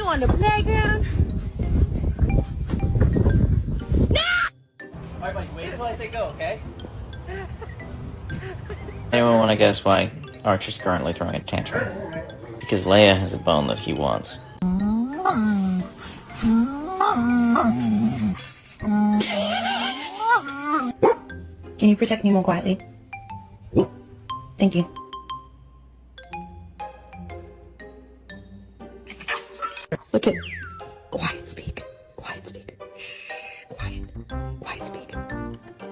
You on the playground? Alright, buddy, wait until I say go, okay? Anyone want to guess why Archer's currently throwing a tantrum? Because Leia has a bone that he wants. Can you protect me more quietly? Thank you. Look at